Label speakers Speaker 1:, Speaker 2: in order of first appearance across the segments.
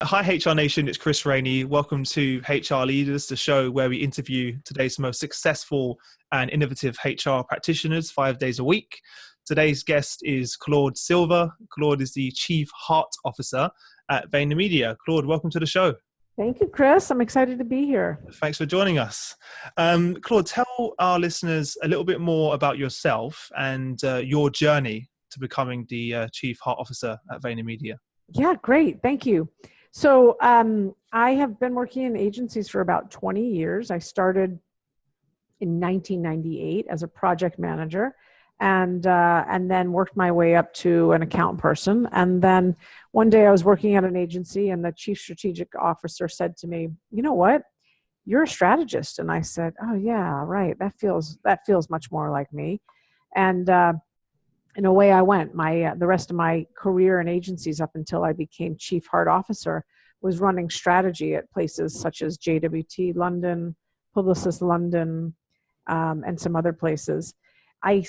Speaker 1: Hi HR Nation, it's Chris Rainey. Welcome to HR Leaders, the show where we interview today's most successful and innovative HR practitioners 5 days a week. Today's guest is Claude Silva. Claude is the Chief Heart Officer at VaynerMedia. Claude, welcome to the show.
Speaker 2: Thank you, Chris. I'm excited to be here.
Speaker 1: Thanks for joining us. Claude, tell our listeners a little bit more about yourself and your journey to becoming the Chief Heart Officer at VaynerMedia.
Speaker 2: Yeah, great. Thank you. So I have been working in agencies for about 20 years. I started in 1998 as a project manager and then worked my way up to an account person. And then one day I was working at an agency and the chief strategic officer said to me, "You know what? You're a strategist." And I said, "Oh yeah, right. That feels much more like me." And away I went. The rest of my career in agencies up until I became Chief Heart Officer was running strategy at places such as JWT London, Publicis London, and some other places. I've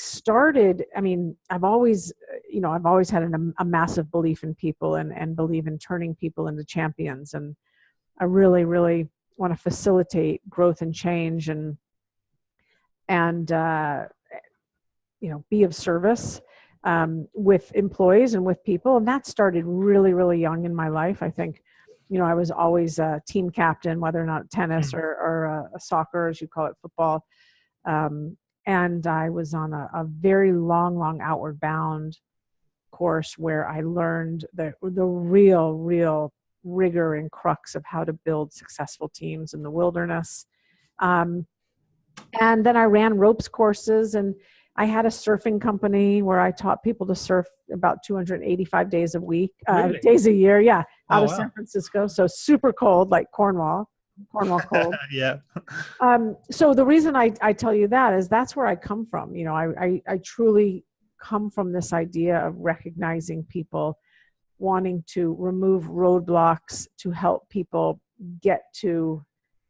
Speaker 2: always had a massive belief in people and believe in turning people into champions. And I really, really want to facilitate growth and change and be of service with employees and with people. And that started really, really young in my life. I think, I was always a team captain, whether or not tennis or a soccer, as you call it, football. And I was on a very long outward bound course where I learned the real rigor and crux of how to build successful teams in the wilderness. And then I ran ropes courses, and I had a surfing company where I taught people to surf about 285 days a week,
Speaker 1: Really?
Speaker 2: days a year. Yeah. Out of
Speaker 1: wow.
Speaker 2: San Francisco. So super cold, like Cornwall cold.
Speaker 1: Yeah.
Speaker 2: So the reason I tell you that is that's where I come from. I truly come from this idea of recognizing people, wanting to remove roadblocks to help people get to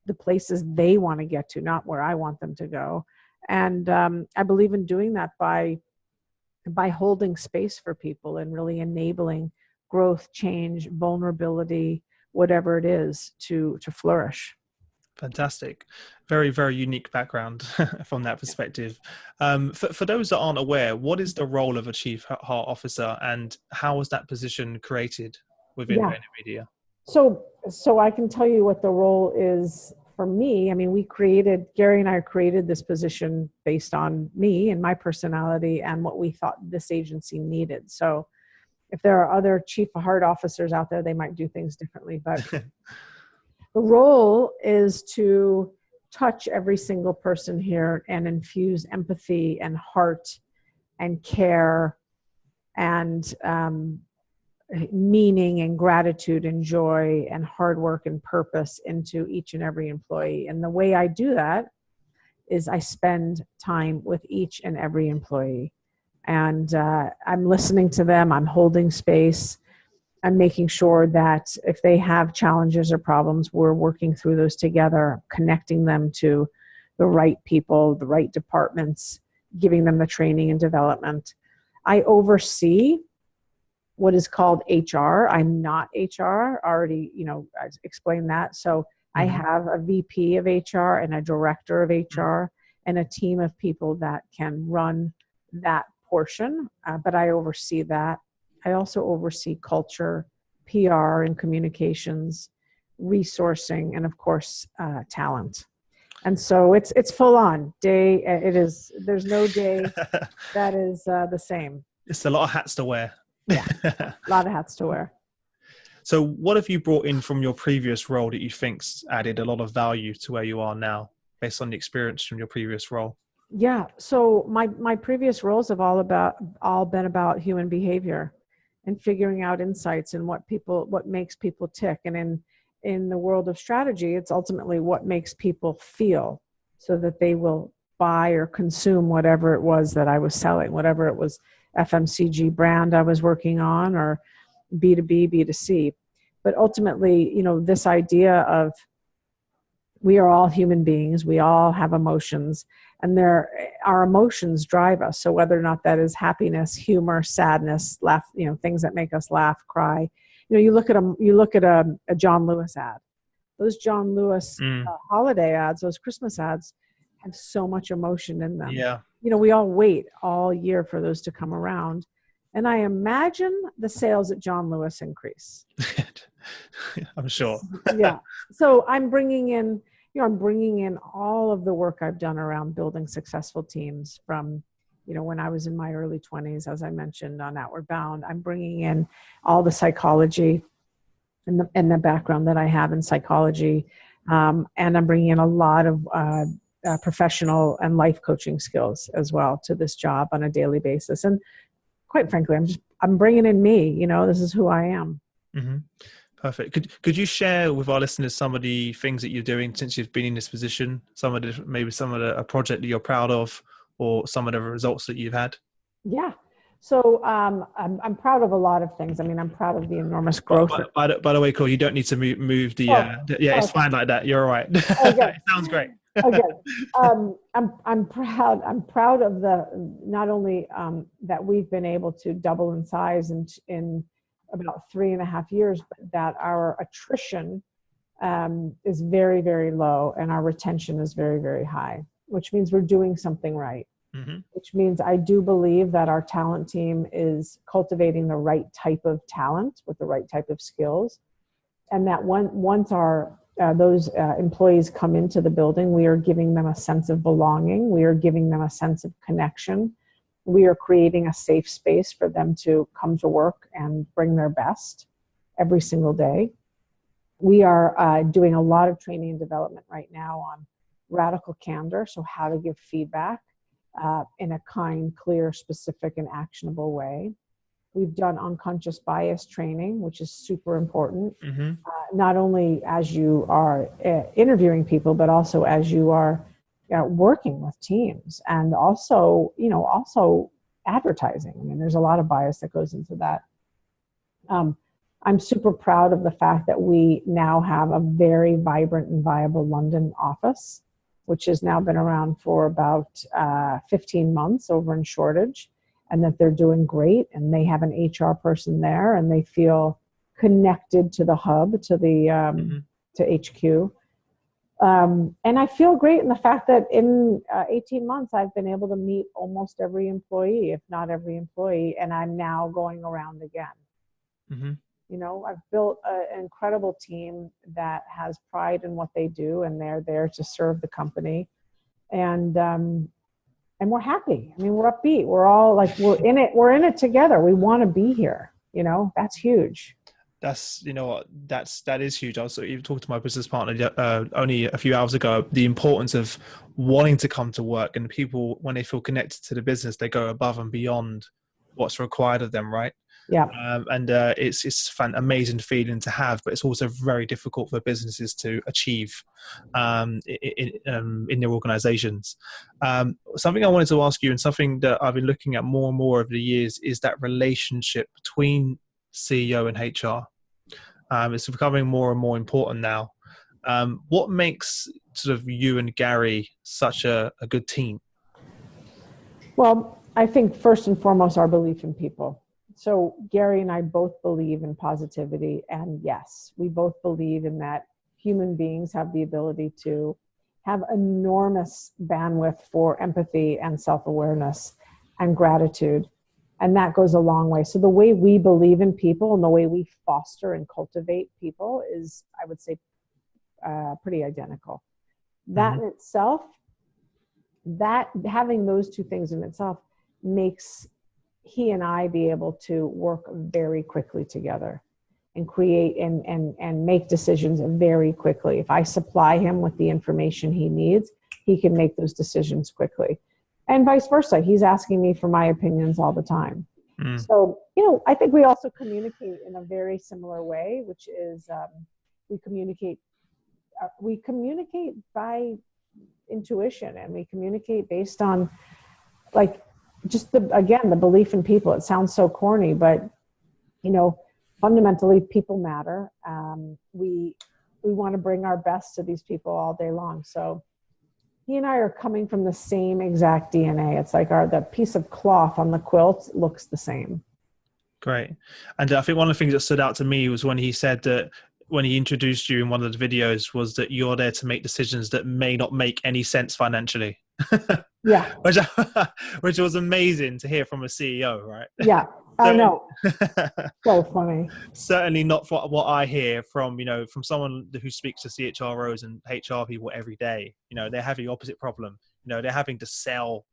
Speaker 2: the places they want to get to, not where I want them to go. And I believe in doing that by holding space for people and really enabling growth, change, vulnerability, whatever it is, to flourish.
Speaker 1: Fantastic. Very, very unique background from that perspective. For those that aren't aware, what is the role of a Chief Heart Officer and how was that position created within VaynerMedia?
Speaker 2: So I can tell you what the role is for me. I mean, Gary and I created this position based on me and my personality and what we thought this agency needed. So if there are other Chief Heart Officers out there, they might do things differently. But the role is to touch every single person here and infuse empathy and heart and care and meaning and gratitude and joy and hard work and purpose into each and every employee. And the way I do that is I spend time with each and every employee. And I'm listening to them, I'm holding space, I'm making sure that if they have challenges or problems, we're working through those together, connecting them to the right people, the right departments, giving them the training and development. I oversee what is called HR. I'm not HR, already, I explained that. So I have a VP of HR and a director of HR and a team of people that can run that portion, but I oversee that. I also oversee culture, PR and communications, resourcing, and of course, talent. And so it's full on day. There's no day that is the same.
Speaker 1: It's a lot of hats to wear.
Speaker 2: Yeah, a lot of hats to wear.
Speaker 1: So what have you brought in from your previous role that you think's added a lot of value to where you are now based on the experience from your previous role?
Speaker 2: Yeah. So my previous roles have all been about human behavior and figuring out insights and what makes people tick. And in the world of strategy, it's ultimately what makes people feel so that they will buy or consume whatever it was that I was selling, whatever it was FMCG brand I was working on or B2B, B2C. But ultimately, this idea of we are all human beings, we all have emotions, and our emotions drive us. So whether or not that is happiness, humor, sadness, laugh, things that make us laugh, cry, you look at a John Lewis ad. Those John Lewis holiday ads, those Christmas ads, have so much emotion in them.
Speaker 1: Yeah.
Speaker 2: We all wait all year for those to come around. And I imagine the sales at John Lewis increase.
Speaker 1: I'm sure.
Speaker 2: Yeah. So I'm bringing in all of the work I've done around building successful teams from, when I was in my early 20s, as I mentioned on Outward Bound. I'm bringing in all the psychology and the background that I have in psychology. And I'm bringing in a lot of professional and life coaching skills as well to this job on a daily basis. And quite frankly, I'm bringing in me. This is who I am.
Speaker 1: Mm-hmm. Perfect. Could you share with our listeners some of the things that you're doing since you've been in this position? Maybe some of a project that you're proud of, or some of the results that you've had?
Speaker 2: Yeah. So I'm proud of a lot of things. I mean, I'm proud of the enormous growth.
Speaker 1: By the way, Claude, you don't need to move the. It's fine like that. You're all right.
Speaker 2: Okay.
Speaker 1: It sounds great.
Speaker 2: Okay. I'm proud. I'm proud of not only that we've been able to double in size in about 3.5 years, but that our attrition is very, very low and our retention is very, very high, which means we're doing something right. Mm-hmm. Which means I do believe that our talent team is cultivating the right type of talent with the right type of skills, and that once those employees come into the building, we are giving them a sense of belonging. We are giving them a sense of connection. We are creating a safe space for them to come to work and bring their best every single day. We are doing a lot of training and development right now on radical candor, so how to give feedback in a kind, clear, specific, and actionable way. We've done unconscious bias training, which is super important, not only as you are interviewing people, but also as you are working with teams, and also advertising. I mean, there's a lot of bias that goes into that. I'm super proud of the fact that we now have a very vibrant and viable London office, which has now been around for about 15 months over in Shoreditch, and that they're doing great, and they have an HR person there, and they feel connected to the hub, to the to HQ. And I feel great in the fact that in 18 months, I've been able to meet almost every employee, if not every employee, and I'm now going around again. Mm-hmm. I've built an incredible team that has pride in what they do, and they're there to serve the company. And we're happy. I mean, we're upbeat. We're all like, we're in it together. We want to be here. That's huge.
Speaker 1: That is huge. Also, you talked to my business partner only a few hours ago, the importance of wanting to come to work, and people, when they feel connected to the business, they go above and beyond what's required of them. Right.
Speaker 2: Yeah.
Speaker 1: It's an amazing feeling to have, but it's also very difficult for businesses to achieve in their organizations. Something I wanted to ask you, and something that I've been looking at more and more over the years, is that relationship between CEO and HR. It's becoming more and more important now. What makes sort of you and Gary such a good team?
Speaker 2: Well, I think first and foremost, our belief in people. So Gary and I both believe in positivity, and yes, we both believe in that human beings have the ability to have enormous bandwidth for empathy and self-awareness and gratitude. And that goes a long way. So the way we believe in people and the way we foster and cultivate people is, I would say, pretty identical. That in itself, that having those two things in itself makes he and I be able to work very quickly together and create and make decisions very quickly. If I supply him with the information he needs, he can make those decisions quickly. And vice versa. He's asking me for my opinions all the time. So, I think we also communicate in a very similar way, which is we communicate by intuition, and we communicate based on just the belief in people. It sounds so corny, but fundamentally people matter. We want to bring our best to these people all day long. So he and I are coming from the same exact DNA. It's like the piece of cloth on the quilt looks the same.
Speaker 1: Great. And I think one of the things that stood out to me was when he said that when he introduced you in one of the videos was that you're there to make decisions that may not make any sense financially.
Speaker 2: Yeah.
Speaker 1: which, which was amazing to hear from a CEO, right?
Speaker 2: Yeah. I know. So funny.
Speaker 1: Certainly not for what I hear from, from someone who speaks to CHROs and HR people every day. They're having the opposite problem. They're having to sell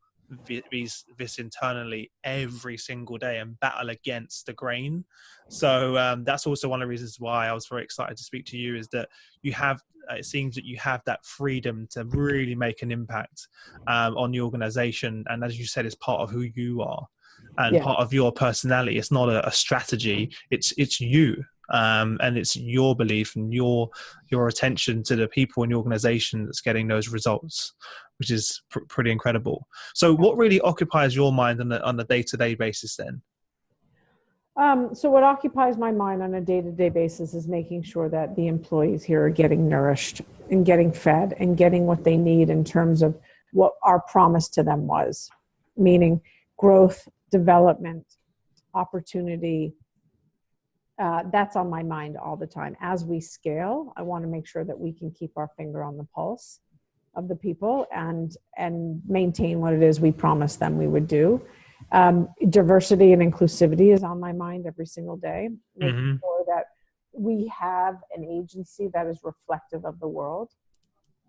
Speaker 1: this internally every single day and battle against the grain. So that's also one of the reasons why I was very excited to speak to you, is that you have, it seems that you have that freedom to really make an impact on the organization. And as you said, it's part of who you are and part of your personality. It's not a strategy, it's you. And it's your belief and your attention to the people in the organization that's getting those results, which is pretty incredible. So what really occupies your mind on a day-to-day basis then?
Speaker 2: So what occupies my mind on a day-to-day basis is making sure that the employees here are getting nourished and getting fed and getting what they need in terms of what our promise to them was, meaning growth, development, opportunity. That's on my mind all the time. As we scale, I want to make sure that we can keep our finger on the pulse of the people and maintain what it is we promised them we would do. Diversity and inclusivity is on my mind every single day, making sure that we have an agency that is reflective of the world.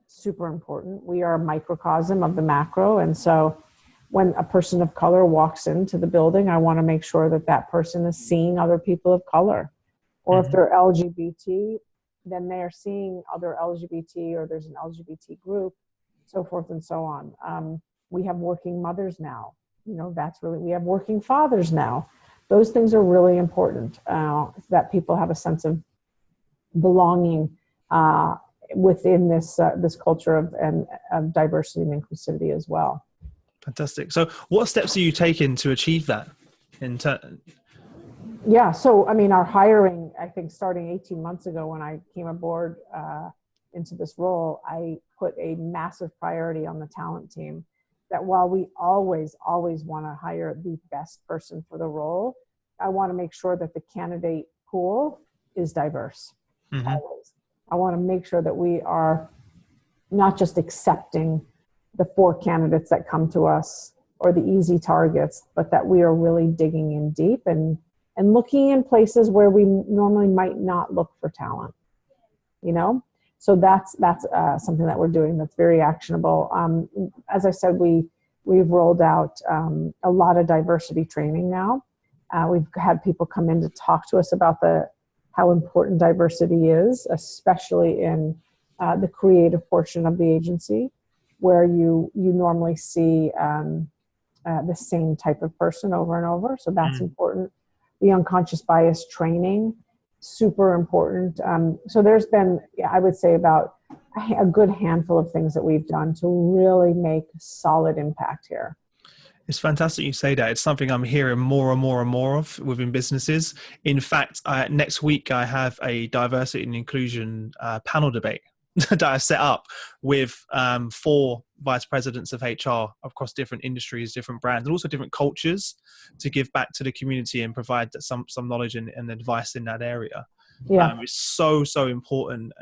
Speaker 2: Super important. We are a microcosm of the macro. And so when a person of color walks into the building, I want to make sure that that person is seeing other people of color. Or if they're LGBT, then they are seeing other LGBT, or there's an LGBT group, so forth and so on. We have working mothers now. We have working fathers now. Those things are really important, that people have a sense of belonging within this culture of diversity and inclusivity as well.
Speaker 1: Fantastic. So what steps are you taking to achieve that?
Speaker 2: Yeah, so our hiring, I think starting 18 months ago when I came aboard into this role, I put a massive priority on the talent team, that while we always want to hire the best person for the role, I want to make sure that the candidate pool is diverse. Always. I want to make sure that we are not just accepting the 4 candidates that come to us or the easy targets, but that we are really digging in deep and looking in places where we normally might not look for talent, So that's something that we're doing that's very actionable. As I said, we've rolled out a lot of diversity training now. We've had people come in to talk to us about how important diversity is, especially in the creative portion of the agency, where you normally see the same type of person over and over. So that's important. The unconscious bias training, super important. So there's been, I would say, about a good handful of things that we've done to really make solid impact here.
Speaker 1: It's fantastic you say that. It's something I'm hearing more and more and more of within businesses. In fact, next week I have a diversity and inclusion panel debate that I set up with 4 vice presidents of HR across different industries, different brands, and also different cultures, to give back to the community and provide some knowledge and advice in that area.
Speaker 2: Yeah.
Speaker 1: It's so important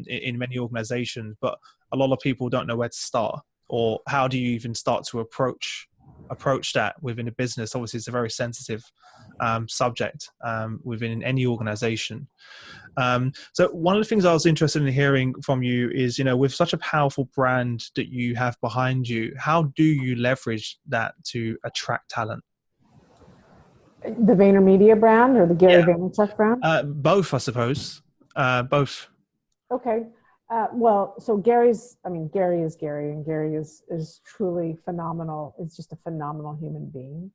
Speaker 1: in many organizations, but a lot of people don't know where to start, or how do you even start to approach that within a business. Obviously, it's a very sensitive subject within any organization. So one of the things I was interested in hearing from you is, with such a powerful brand that you have behind you, how do you leverage that to attract talent?
Speaker 2: The VaynerMedia brand or the Gary Vaynerchuk brand?
Speaker 1: Both, I suppose. Both.
Speaker 2: Okay. Well, so Gary is Gary, and Gary is truly phenomenal. It's just a phenomenal human being.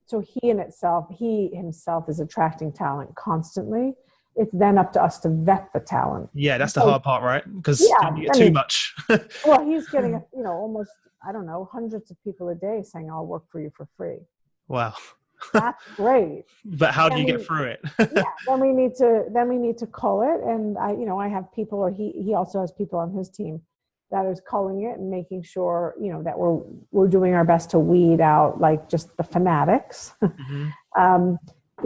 Speaker 2: So he himself is attracting talent constantly. It's then up to us to vet the talent.
Speaker 1: Yeah, that's the hard part, right? Because you get too much.
Speaker 2: Well, he's getting, almost, hundreds of people a day saying, "I'll work for you for free."
Speaker 1: Wow.
Speaker 2: That's great.
Speaker 1: But how do you get through it?
Speaker 2: Then we need to cull it. And I have people, or he also has people on his team that is culling it and making sure, that we're doing our best to weed out like just the fanatics.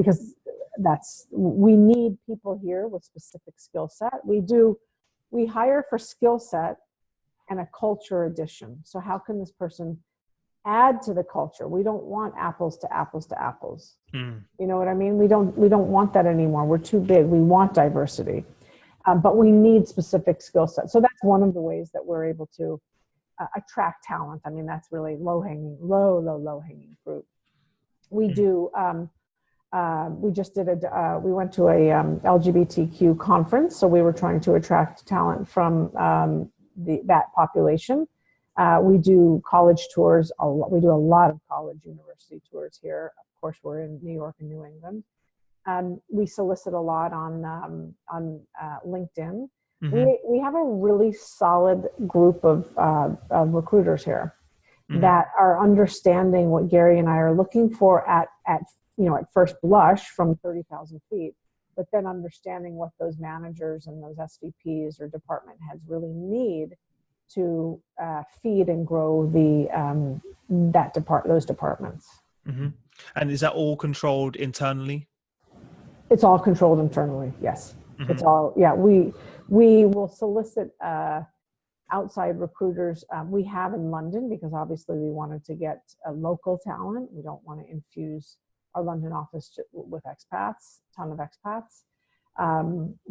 Speaker 2: because we need people here with specific skill set. We hire for skill set and a culture addition. So how can this person add to the culture? We don't want apples to apples to apples. You know what I mean? We don't want that anymore. We're too big. We want diversity, but we need specific skill sets. So that's one of the ways that we're able to attract talent. I mean, that's really low hanging fruit. We do. We just did we went to a LGBTQ conference, so we were trying to attract talent from that population. We do college tours. We do a lot of college university tours here. Of course, we're in New York and New England. We solicit a lot on LinkedIn. We have a really solid group of recruiters here that are understanding what Gary and I are looking for at first blush from 30,000 feet, but then understanding what those managers and those SVPs or department heads really need to feed and grow those departments.
Speaker 1: And is that all controlled internally?
Speaker 2: It's all controlled internally. Yes, it's all. Yeah, we will solicit outside recruiters. We have in London because obviously we wanted to get a local talent. We don't want to infuse our London office with expats, ton of expats.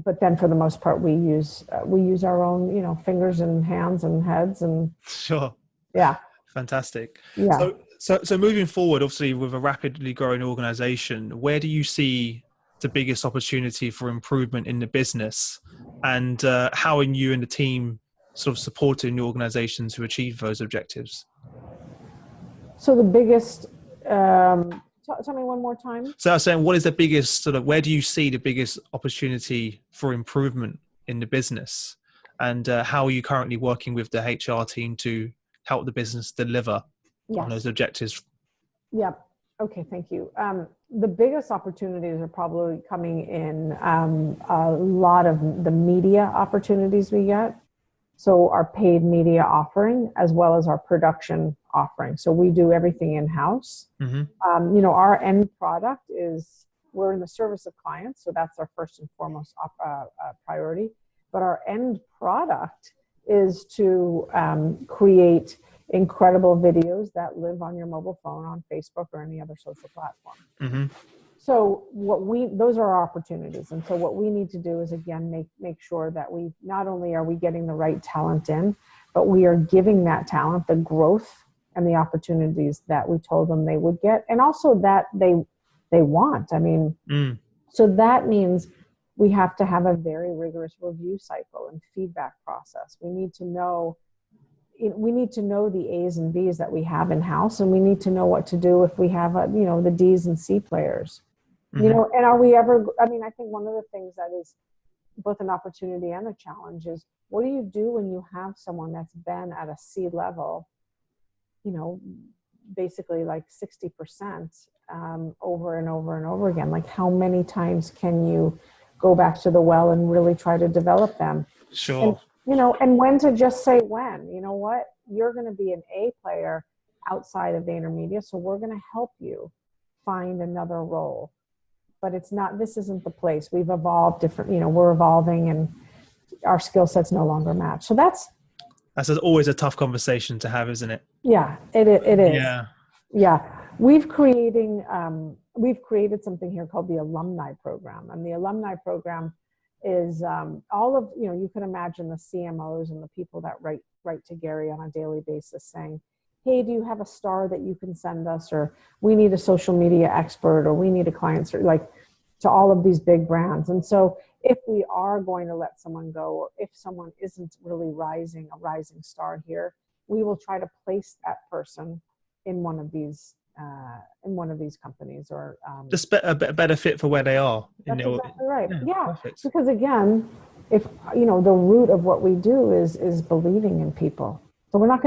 Speaker 2: But then for the most part, we use our own, fingers and hands and heads and.
Speaker 1: Sure.
Speaker 2: Yeah.
Speaker 1: Fantastic.
Speaker 2: Yeah.
Speaker 1: So moving forward, obviously with a rapidly growing organization, where do you see the biggest opportunity for improvement in the business, and how are you and the team sort of supporting the organization to achieve those objectives?
Speaker 2: So the biggest, tell me one more time.
Speaker 1: So I was saying, what is the biggest where do you see the biggest opportunity for improvement in the business, and how are you currently working with the HR team to help the business deliver on those objectives?
Speaker 2: Yeah. Okay. Thank you. The biggest opportunities are probably coming in a lot of the media opportunities we get. So our paid media offering, as well as our production offering. So we do everything in-house. Our end product is, we're in the service of clients. So that's our first and foremost priority. But our end product is to create incredible videos that live on your mobile phone, on Facebook or any other social platform. So those are our opportunities. And so what we need to do is, again, make sure that we not only are we getting the right talent in, but we are giving that talent the growth and the opportunities that we told them they would get, and also that they want. I mean, so that means we have to have a very rigorous review cycle and feedback process. We need to know the A's and B's that we have in house, and we need to know what to do if we have the D's and C players. And are we ever? I mean, I think one of the things that is both an opportunity and a challenge is, what do you do when you have someone that's been at a C level, basically like 60% over and over and over again? Like, how many times can you go back to the well and really try to develop them?
Speaker 1: Sure.
Speaker 2: And when to just say when. You know what? You're going to be an A player outside of VaynerMedia, so we're going to help you find another role. But this isn't the place. We've evolved different, we're evolving, and our skill sets no longer match. So that's
Speaker 1: always a tough conversation to have, isn't it?
Speaker 2: Yeah, it is. Yeah. We've created something here called the alumni program. And the alumni program is all of, you can imagine the CMOs and the people that write to Gary on a daily basis saying, hey, do you have a star that you can send us? Or we need a social media expert, or we need a client, to all of these big brands. And so if we are going to let someone go, or if someone isn't really a rising star here, we will try to place that person in one of these companies, or
Speaker 1: just a better fit for where they are.
Speaker 2: That's exactly right. Yeah.
Speaker 1: Perfect.
Speaker 2: Because again, if the root of what we do is believing in people. So we're never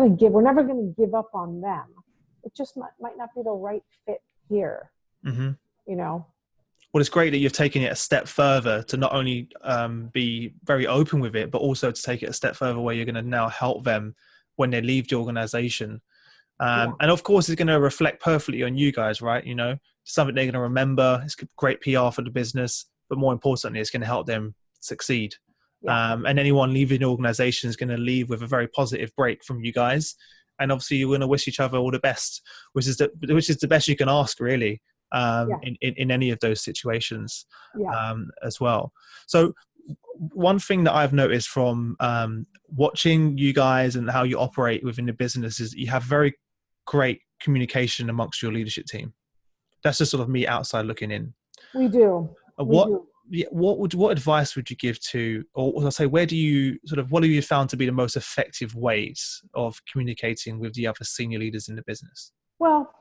Speaker 2: going to give up on them. It just might not be the right fit here.
Speaker 1: Well, it's great that you've taken it a step further to not only be very open with it, but also to take it a step further where you're going to now help them when they leave the organization.
Speaker 2: Yeah.
Speaker 1: And of course, it's going to reflect perfectly on you guys, right? You know, something they're going to remember. It's great PR for the business, but more importantly, it's going to help them succeed.
Speaker 2: Yeah.
Speaker 1: And anyone leaving the organization is going to leave with a very positive break from you guys. And obviously, you're going to wish each other all the best, which is the best you can ask, really,
Speaker 2: Yeah.
Speaker 1: in any of those situations,
Speaker 2: Yeah.
Speaker 1: as well. So, one thing that I've noticed from watching you guys and how you operate within the business is you have very great communication amongst your leadership team. That's just sort of me outside looking in.
Speaker 2: We do. We
Speaker 1: What
Speaker 2: do.
Speaker 1: what advice would you give to, or I'll say, what have you found to be the most effective ways of communicating with the other senior leaders in the business?
Speaker 2: Well,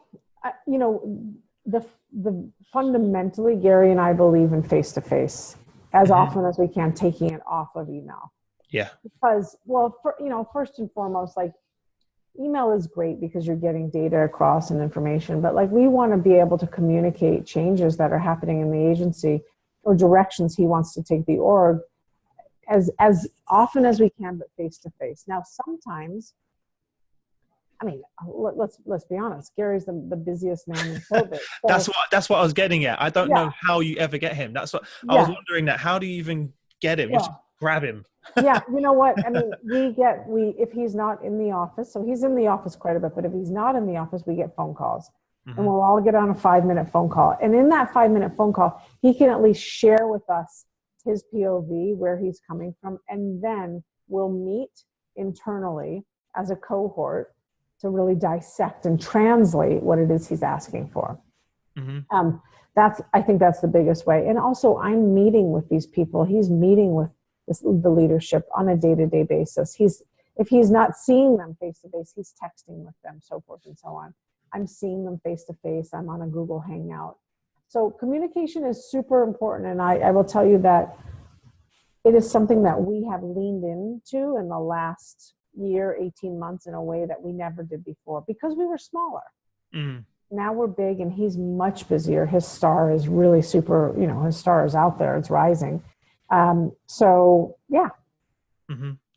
Speaker 2: you know, the fundamentally, Gary and I believe in face-to-face as often as we can, taking it off of email.
Speaker 1: Yeah.
Speaker 2: Because, well, first and foremost, like, email is great because you're getting data across and information, but like, we want to be able to communicate changes that are happening in the agency or directions he wants to take the org as often as we can, but face-to-face. Now, sometimes, I mean, let's be honest, Gary's the busiest man in COVID. So,
Speaker 1: That's what I was getting at. I don't know how you ever get him. That's what I was wondering, that how do you even get him? You just grab him.
Speaker 2: Yeah, you know what? I mean, if he's not in the office, so he's in the office quite a bit, but if he's not in the office, we get phone calls. And we'll all get on a 5-minute phone call. And in that 5-minute phone call, he can at least share with us his POV, where he's coming from, and then we'll meet internally as a cohort to really dissect and translate what it is he's asking for. I think that's the biggest way. And also, I'm meeting with these people. He's meeting with the leadership on a day-to-day basis. If he's not seeing them face-to-face, he's texting with them, so forth and so on. I'm seeing them face-to-face. I'm on a Google Hangout. So communication is super important. And I will tell you that it is something that we have leaned into in the last year, 18 months, in a way that we never did before, because we were smaller. Now we're big and he's much busier. His star is really super, his star is out there. It's rising. So yeah.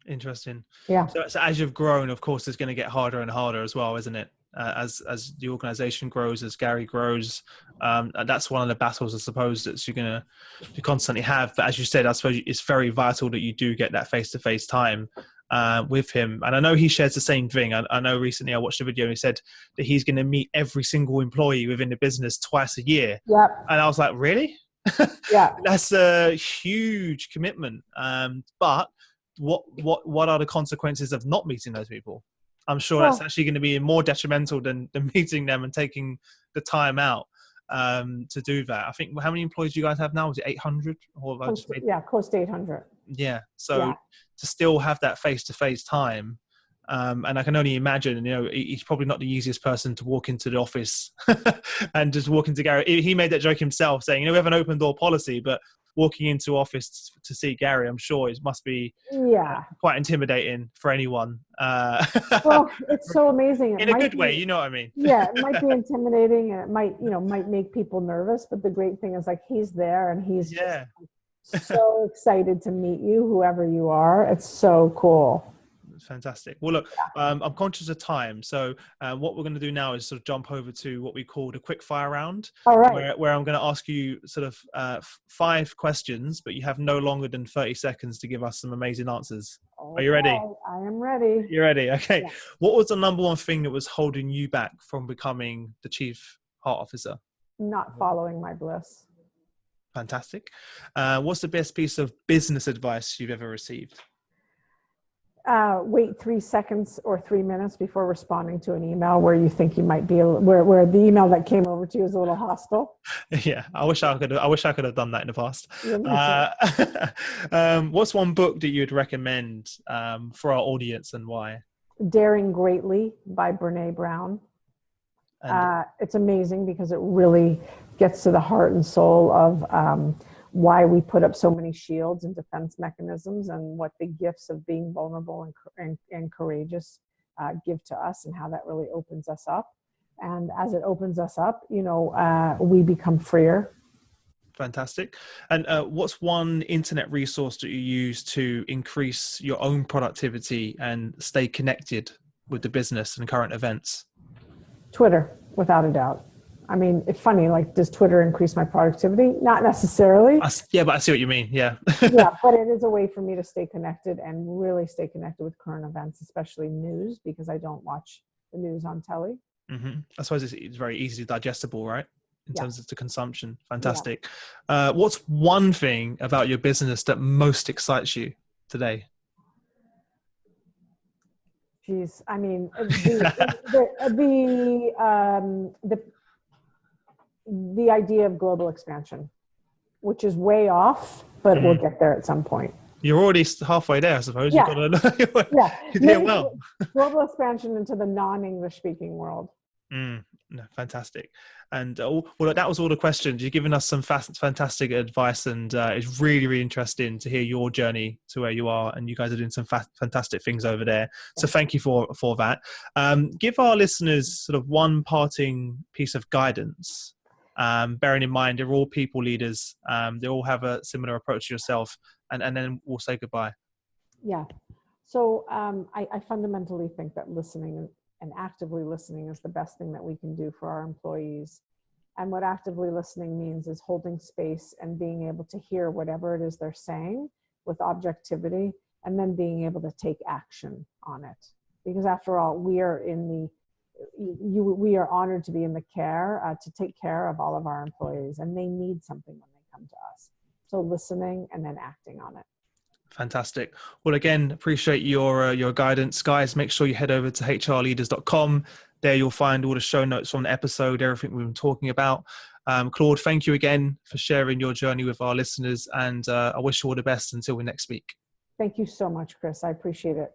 Speaker 1: Interesting.
Speaker 2: Yeah.
Speaker 1: So as you've grown, of course, it's going to get harder and harder as well, isn't it? As the organization grows, as Gary grows, that's one of the battles, I suppose, that you're going to constantly have. But as you said, I suppose it's very vital that you do get that face-to-face time with him. And I know he shares the same thing. I know recently I watched a video and he said that he's going to meet every single employee within the business twice a year.
Speaker 2: Yep.
Speaker 1: And I was like, really?
Speaker 2: Yeah.
Speaker 1: That's a huge commitment. But what are the consequences of not meeting those people? I'm sure that's actually going to be more detrimental than meeting them and taking the time out to do that. I think, how many employees do you guys have now? Is it 800?
Speaker 2: Close to 800.
Speaker 1: Yeah. So to still have that face-to-face time, and I can only imagine, he's probably not the easiest person to walk into the office and just walk into Gary. He made that joke himself, saying, we have an open door policy, but walking into office to see Gary, I'm sure it must be quite intimidating for anyone.
Speaker 2: Well, it's so amazing.
Speaker 1: In a good way, you know what I mean?
Speaker 2: Yeah, it might be intimidating, and it might make people nervous. But the great thing is, like, he's there and he's just so excited to meet you, whoever you are. It's so cool.
Speaker 1: Fantastic. Well, look, I'm conscious of time. So what we're going to do now is sort of jump over to what we call the quick fire round.
Speaker 2: All right.
Speaker 1: Where I'm going to ask you sort of 5 questions, but you have no longer than 30 seconds to give us some amazing answers. Are you ready?
Speaker 2: I am ready.
Speaker 1: You're ready? Okay.
Speaker 2: Yeah.
Speaker 1: What was the number one thing that was holding you back from becoming the Chief Heart Officer?
Speaker 2: Not following my bliss.
Speaker 1: Fantastic. What's the best piece of business advice you've ever received?
Speaker 2: Wait 3 seconds or 3 minutes before responding to an email where you think you might be, where the email that came over to you is a little hostile.
Speaker 1: Yeah, I wish I could have done that in the past. What's one book that you'd recommend for our audience, and why?
Speaker 2: Daring Greatly by Brene Brown. It's amazing because it really gets to the heart and soul of why we put up so many shields and defense mechanisms, and what the gifts of being vulnerable and courageous give to us, and how that really opens us up. And as it opens us up, we become freer.
Speaker 1: Fantastic. And what's one internet resource that you use to increase your own productivity and stay connected with the business and current events?
Speaker 2: Twitter, without a doubt. I mean, it's funny, like, does Twitter increase my productivity? Not necessarily.
Speaker 1: Yeah, but I see what you mean. Yeah.
Speaker 2: Yeah, but it is a way for me to stay connected and really stay connected with current events, especially news, because I don't watch the news on telly.
Speaker 1: I suppose it's very easily digestible, right? In
Speaker 2: Yeah.
Speaker 1: terms of the consumption.
Speaker 2: Yeah.
Speaker 1: Fantastic. What's one thing about your business that most excites you today?
Speaker 2: Geez, I mean, the idea of global expansion, which is way off, but we'll get there at some point.
Speaker 1: You're already halfway there, I suppose.
Speaker 2: Yeah.
Speaker 1: You've got to
Speaker 2: Yeah.
Speaker 1: yeah, well.
Speaker 2: Global expansion into the non-English speaking world.
Speaker 1: No, fantastic. And well, that was all the questions. You've given us some fantastic advice, and it's really, really interesting to hear your journey to where you are. And you guys are doing some fantastic things over there. So thank you for that. Give our listeners sort of one parting piece of guidance, bearing in mind they're all people leaders. They all have a similar approach to yourself, and then we'll say goodbye.
Speaker 2: Yeah. So I fundamentally think that listening and actively listening is the best thing that we can do for our employees. And what actively listening means is holding space and being able to hear whatever it is they're saying with objectivity, and then being able to take action on it. Because after all, we are honored to be in the care, to take care of all of our employees, and they need something when they come to us. So listening and then acting on it.
Speaker 1: Fantastic. Well, again, appreciate your guidance, guys. Make sure you head over to hrleaders.com. There you'll find all the show notes from the episode, everything we've been talking about. Claude, thank you again for sharing your journey with our listeners, and I wish you all the best until we next speak.
Speaker 2: Thank you so much, Chris. I appreciate it.